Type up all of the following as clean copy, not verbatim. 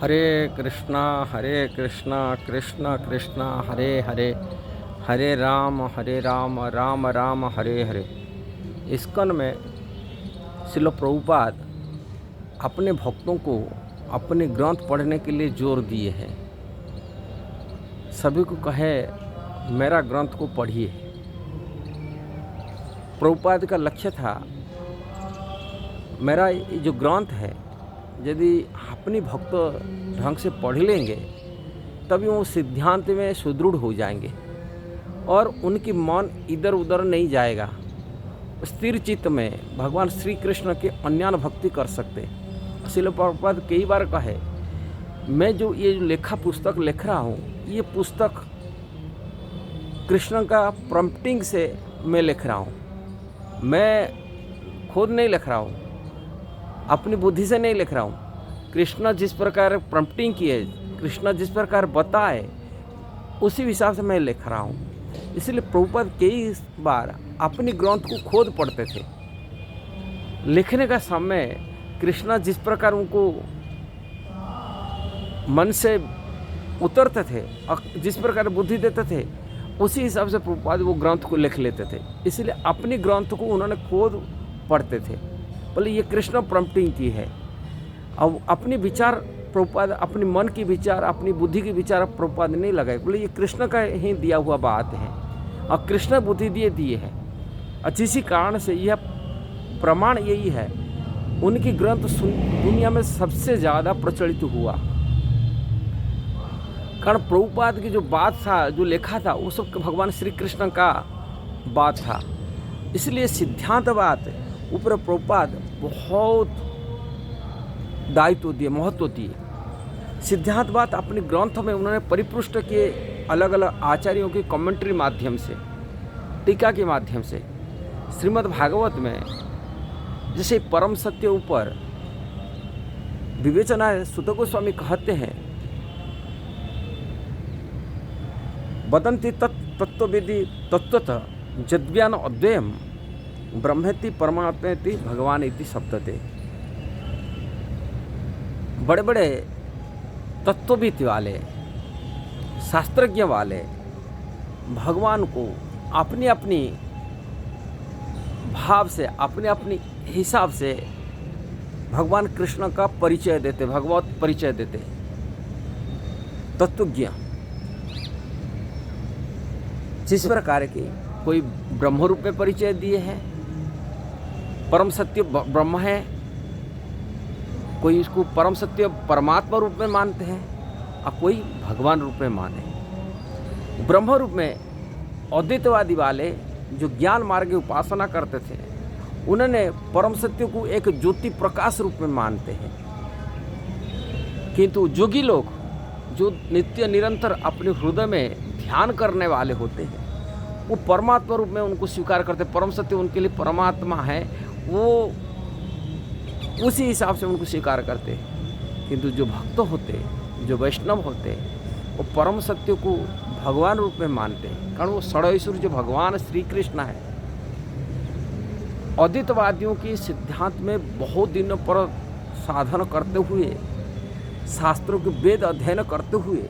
हरे कृष्णा कृष्ण कृष्ण हरे हरे, हरे Ram Ram Ram Hare Hare. ISKCON में श्रील प्रभुपाद अपने भक्तों को अपने ग्रंथ पढ़ने के लिए जोर दिए हैं। सभी को कहे मेरा ग्रंथ को पढ़िए। प्रभुपाद का लक्ष्य था मेरा ये जो ग्रंथ है यदि अपने भक्त ढंग से पढ़ लेंगे तभी वो सिद्धांत में सुदृढ़ हो जाएंगे और उनकी मन इधर उधर नहीं जाएगा। स्थिर चित्त में भगवान श्री कृष्ण के अन्यान भक्ति कर सकते। श्रील प्रभुपाद कई बार कहे मैं जो ये लेखा पुस्तक लिख रहा हूँ ये पुस्तक कृष्ण का प्रॉम्प्टिंग से मैं लिख रहा हूँ। मैं खुद नहीं लिख रहा हूँ, अपनी बुद्धि से नहीं लिख रहा हूँ। कृष्ण जिस प्रकार प्रॉम्प्टिंग किए, कृष्ण जिस प्रकार बताए उसी हिसाब से मैं लिख रहा हूँ। इसलिए प्रभुपाद कई बार अपने ग्रंथ को खुद पढ़ते थे। लिखने का समय कृष्ण जिस प्रकार उनको मन से उतरते थे और जिस प्रकार बुद्धि देते थे उसी हिसाब से प्रभुपाद वो ग्रंथ को लिख लेते थे। इसलिए अपने ग्रंथ को उन्होंने खुद पढ़ते थे। बोले ये कृष्ण प्रॉम्प्टिंग की है। अब अपने विचार प्रभुपाद अपने मन की विचार अपनी बुद्धि के विचार प्रभुपाद नहीं लगाए। बोले ये कृष्ण का ही दिया हुआ बात है और कृष्ण बुद्धि दिए है। और जिसी कारण से यह प्रमाण यही है उनकी ग्रंथ दुनिया में सबसे ज़्यादा प्रचलित हुआ। कारण प्रभुपाद की जो बात था जो लिखा था वो सब भगवान श्री कृष्ण का बात था। इसलिए सिद्धांत बात ऊपर प्रभुपाद बहुत दायित्व दिए, महत्व दिए। सिद्धांत बात अपने ग्रंथ में उन्होंने परिपुष्ट किए अलग अलग आचार्यों की कमेंट्री माध्यम से, टीका के माध्यम से। श्रीमद् भागवत में जैसे परम सत्य ऊपर विवेचना सुत गोस्वामी कहते हैं वदन्ति तत्त्वविधि तत्त्वतः यद्ज्ञान अद्वयम् ब्रह्मेति परमात्मेति भगवान इति शब्दते। बड़े बड़े तत्वविद वाले शास्त्रज्ञ वाले भगवान को अपनी अपनी भाव से अपने अपनी हिसाब से भगवान कृष्ण का परिचय देते, भगवत परिचय देते। तत्वज्ञ जिस प्रकार की कोई ब्रह्म रूप में परिचय दिए हैं, परम सत्य ब्रह्म है, कोई इसको परम सत्य परमात्मा रूप में मानते हैं और कोई भगवान रूप में माने। ब्रह्म रूप में अद्वैतवादी वाले जो ज्ञान मार्ग की उपासना करते थे उन्होंने परम सत्य को एक ज्योति प्रकाश रूप में मानते हैं। किंतु जोगी लोग जो नित्य निरंतर अपने हृदय में ध्यान करने वाले होते हैं वो परमात्मा रूप में उनको स्वीकार करते। परम सत्य उनके लिए परमात्मा है, वो उसी हिसाब से उनको स्वीकार करते हैं। किंतु जो भक्त होते, जो वैष्णव होते, वो परम सत्य को भगवान रूप में मानते हैं। कारण वो षडईश्वर जो भगवान श्री कृष्ण है। अद्वैतवादियों की सिद्धांत में बहुत दिनों पर साधन करते हुए, शास्त्रों के वेद अध्ययन करते हुए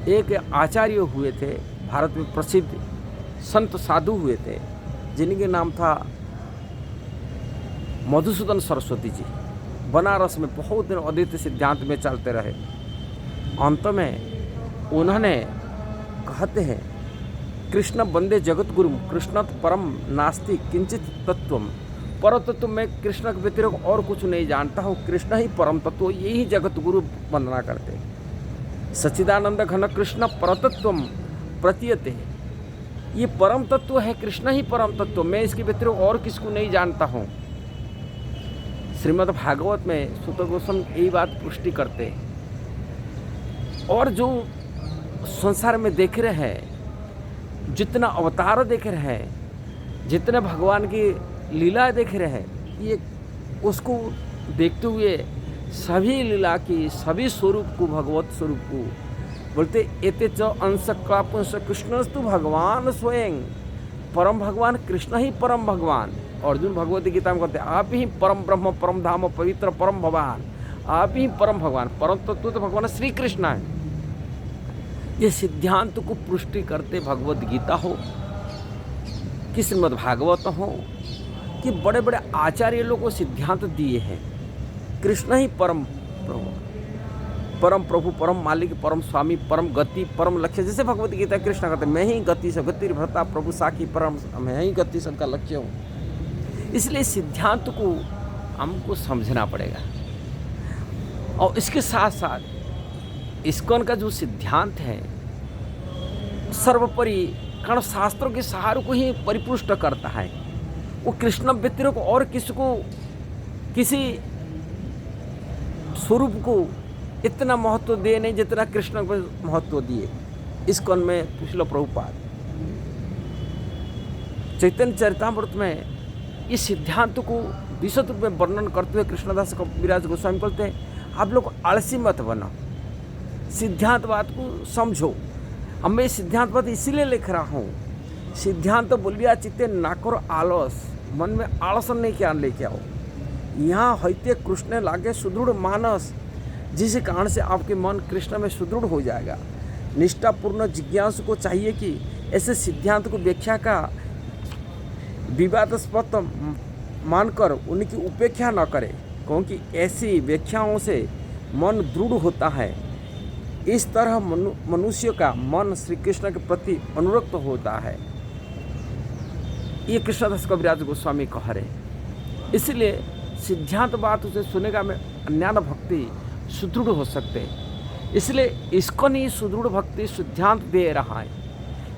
एक आचार्य हुए थे, भारत में प्रसिद्ध संत साधु हुए थे जिनके नाम था मधुसूदन सरस्वती जी। बनारस में बहुत दिन अद्वैत सिद्धांत में चलते रहे। अंत में उन्होंने कहते हैं कृष्ण वंदे जगत गुरु कृष्ण परम नास्ति किंचित तत्वम। पर तत्व में कृष्ण के व्यतिरिक्त और कुछ नहीं जानता हूँ, कृष्ण ही परम तत्व, यही जगत गुरु वंदना करते। सच्चिदानंद घन कृष्ण परतत्वम प्रतीयते। ये परम तत्व है, कृष्ण ही परम तत्व, मैं इसके व्यतिरिक्त और किसको नहीं जानता हूँ। श्रीमद् भागवत में सुत गोस्वामी यही बात पुष्टि करते हैं। और जो संसार में देख रहे हैं, जितना अवतार देख रहे हैं, जितने भगवान की लीला देख रहे हैं, ये उसको देखते हुए सभी लीला की सभी स्वरूप को, भगवत स्वरूप को बोलते एते च अंश कापुंस कृष्णस्तु भगवान स्वयं। परम भगवान कृष्ण ही परम भगवान। अर्जुन भगवती गीता में कहते आप ही परम ब्रह्म परम धाम पवित्र परम भगवान। आप ही परम भगवान, परम तत्व तो भगवान श्री कृष्ण है। ये सिद्धांत को पुष्टि करते भगवद गीता हो कि श्रीमद् भागवत हो कि बड़े बड़े आचार्य लोगों को सिद्धांत दिए हैं। कृष्ण ही परम प्रभु, परम प्रभु, परम मालिक, परम स्वामी, परम गति, परम लक्ष्य। जैसे भगवत गीता कृष्ण कहते हैं, मैं ही गति से गति भरता प्रभु साखी परम, मैं ही गति सबका लक्ष्य हूँ। इसलिए सिद्धांत को हमको समझना पड़ेगा। और इसके साथ साथ इस्कॉन का जो सिद्धांत है सर्वोपरि, कारण शास्त्रों के सहारों को ही परिपुष्ट करता है। वो कृष्ण व्यतिरिक्त और किसी को, किसी स्वरूप को इतना महत्व दे नहीं जितना कृष्ण को महत्व दिए। इस्कॉन में पूछ लो प्रभुपाद चैतन्य चरितामृत में इस सिद्धांत को विशद रूप में वर्णन करते हुए कृष्णदास कविराज गोस्वामी बोलते हैं, आप लोग आलसी मत बनो, सिद्धांतवाद को समझो। अब मैं सिद्धांतवाद इसीलिए लिख रहा हूँ, सिद्धांत बोलिया चित्ते ना करो आलस, मन में आलस नहीं क्या लेके आओ। यहाँ होते कृष्ण लागे सुदृढ़ मानस, जिस कारण से आपके मन कृष्ण में सुदृढ़ हो जाएगा। निष्ठापूर्ण जिज्ञासु को चाहिए कि ऐसे सिद्धांत को व्याख्या का विवादास्पद मानकर उनकी उपेक्षा न करे, क्योंकि ऐसी व्याख्याओं से मन दृढ़ होता है। इस तरह मनुष्य का मन श्री कृष्ण के प्रति अनुरक्त होता है। ये कृष्णदास कविराज गोस्वामी कह रहे। इसलिए सिद्धांत बात उसे सुनेगा में अन्यान भक्ति सुदृढ़ हो सकते हैं। इसलिए इसको नहीं सुदृढ़ भक्ति सिद्धांत दे रहा है।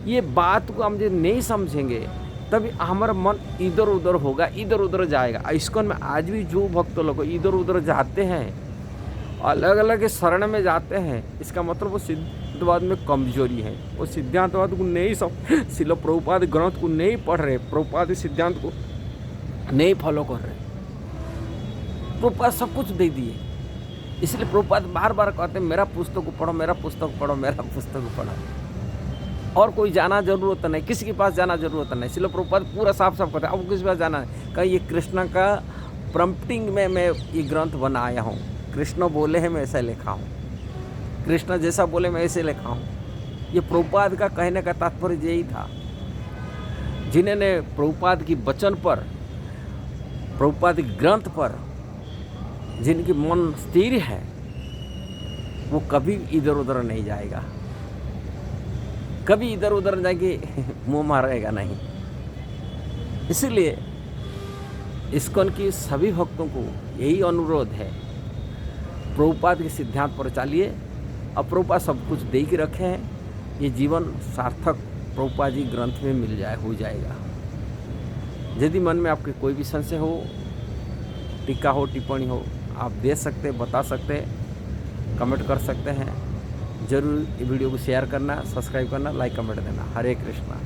ये बात को हम जो नहीं समझेंगे तभी हमारा मन इधर उधर होगा, इधर उधर जाएगा। इस्कॉन में आज भी जो भक्त लोग इधर उधर जाते हैं, अलग अलग शरण में जाते हैं, इसका मतलब वो सिद्धांतवाद में कमजोरी है। वो सिद्धांतवाद को नहीं शिल प्रभुपाद ग्रंथ को नहीं पढ़ रहे, प्रभुपाद सिद्धांत को नहीं फॉलो कर रहे। प्रभुपाद सब कुछ दे दिए, इसलिए प्रभुपाद बार बार कहते हैं मेरा पुस्तक को पढ़ो, मेरा पुस्तक पढ़ो, मेरा पुस्तक को पढ़ो। और कोई जाना जरूरत नहीं, किसी के पास जाना जरूरत नहीं। इसलिए प्रभुपाद पूरा साफ साफ कहते हैं अब किसी के पास जाना नहीं। कहीं ये कृष्ण का प्रम्प्टिंग में मैं ये ग्रंथ बनाया हूँ, कृष्ण बोले हैं मैं ऐसा लिखा हूँ, कृष्ण जैसा बोले मैं ऐसे लिखा हूँ। ये प्रभुपाद का कहने का तात्पर्य यही था। जिन्होंने प्रभुपाद की वचन पर, प्रभुपाद के ग्रंथ पर जिनकी मन स्थिर है, वो कभी इधर उधर नहीं जाएगा, कभी इधर उधर जाके मुँह मारेगा नहीं। इसलिए इस्कॉन की सभी भक्तों को यही अनुरोध है, प्रभुपाद के सिद्धांत पर चलिए। अब प्रभुपाद सब कुछ दे के रखे हैं, ये जीवन सार्थक प्रभुपाद जी ग्रंथ में मिल जाए, हो जाएगा। यदि मन में आपके कोई भी संशय हो, टीका हो, टिप्पणी हो, आप दे सकते, बता सकते, कमेंट कर सकते हैं। जरूर वीडियो को शेयर करना, सब्सक्राइब करना, लाइक कमेंट देना। हरे कृष्णा।